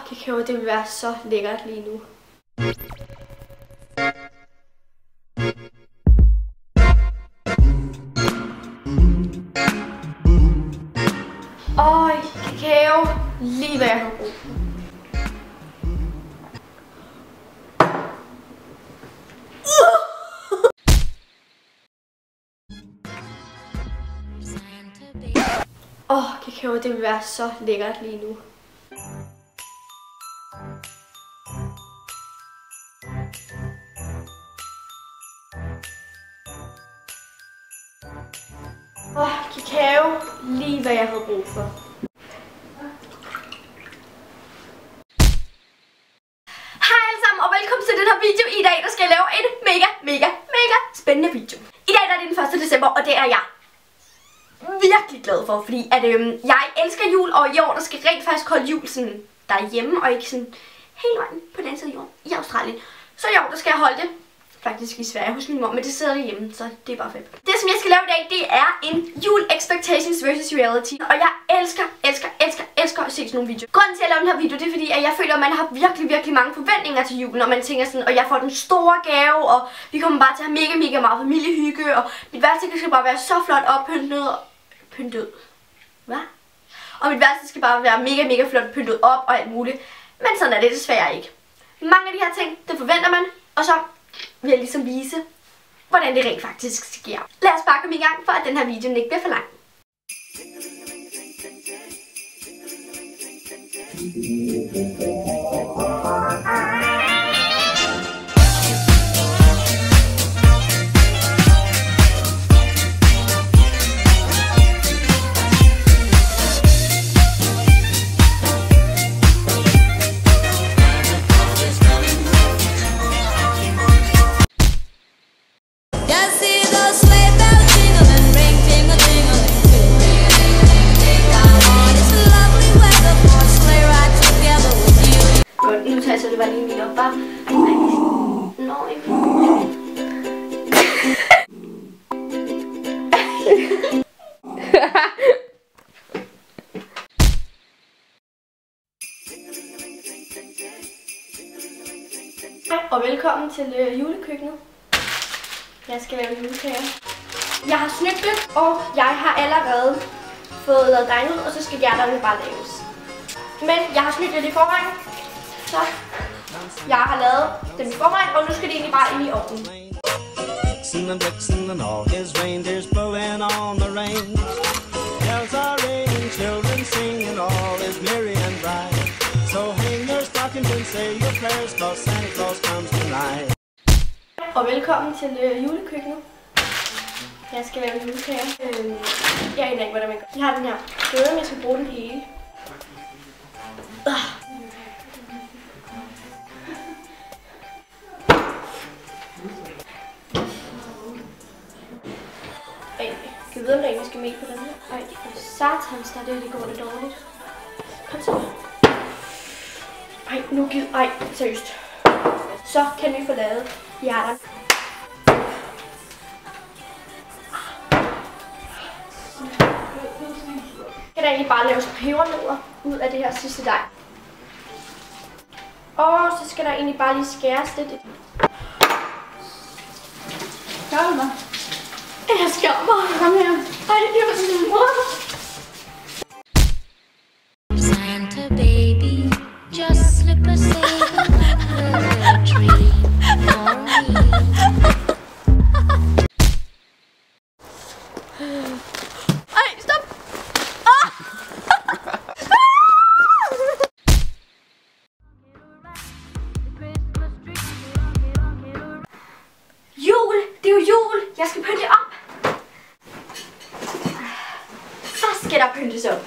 Kakao, det vil være så lækkert lige nu. Kakao, lige hvad jeg har brug for. Kakao, det vil være så lækkert lige nu. Kakao, lige hvad jeg havde brug for. Hej alle sammen og velkommen til den her video. I dag der skal jeg lave en mega spændende video. I dag der er det den 1. december, og det er jeg virkelig glad for, fordi at jeg elsker jul, og i år der skal rent faktisk holde jul sådan derhjemme, og ikke sådan hele vejen på den side af jorden i Australien. Så i år der skal jeg holde det faktisk i Sverige hos min mor, men det sidder derhjemme, så det er bare fedt. Det som jeg skal lave i dag, det er en jul expectations versus reality, og jeg elsker at se sådan nogle videoer. Grunden til at lave den her video, det er fordi, at jeg føler, at man har virkelig mange forventninger til julen, og man tænker sådan, og jeg får den store gave, og vi kommer bare til at have mega meget familiehygge, og mit værelse skal bare være så flot oppyntet og pyntet. Hvad? Og mit værelse skal bare være mega flot pyntet op og alt muligt, men sådan er det desværre ikke. Mange af de her ting, det forventer man, og så vil jeg ligesom vise, hvordan det rent faktisk sker. Lad os bare komme i gang, for at den her video ikke bliver for lang. Nu tager jeg så det bare lige min op, bare. Nå, og velkommen til julekøkkenet. Jeg skal lave julekager. Jeg har snydt det, og jeg har allerede fået lavet dejen ud, og så skal hjerterne bare laves. Men jeg har snydt det i forvejen. Så jeg har lavet dem i forvejen, og nu skal det egentlig bare ind i ovnen. Og velkommen til julekøkkenet. Jeg skal lave julekager. Jeg aner ikke, hvordan man gør. Jeg har den her gøde, jeg skal bruge den hele. Jeg ved, om der skal med på den her. Ej, for satans, der det går lidt dårligt. Kom så. Ej, nu giv. Ej, seriøst. Så kan vi få lavet hjerter. Skal der egentlig bare laves pebernødder ud af det her sidste dej. Og så skal der egentlig bare lige skæres lidt. Gør mig. Jeg skærer mig. Kom her. Ej, det var sådan en mor. Santa baby, just slip a sable under the tree for me. Ej, stop. Jul, det er jo jul. Jeg skal pynte op. Så skal der pyntes op.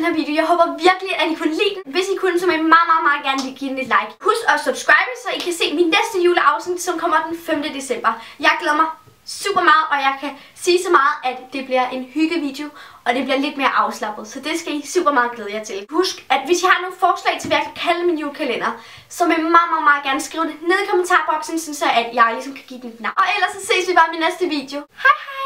her video. Jeg håber virkelig, at I kunne lide den. Hvis I kunne, så må I meget gerne lige give den et like. Husk at subscribe, så I kan se min næste juleafsnit, som kommer den 5. december. Jeg glæder mig super meget, og jeg kan sige så meget, at det bliver en hyggevideo, og det bliver lidt mere afslappet. Så det skal I super meget glæde jer til. Husk, at hvis I har nogle forslag til, hvad jeg kan kalde min julekalender, så vil jeg meget gerne skrive det ned i kommentarboksen, så at jeg ligesom kan give den et navn. Og ellers så ses vi bare i min næste video. Hej hej!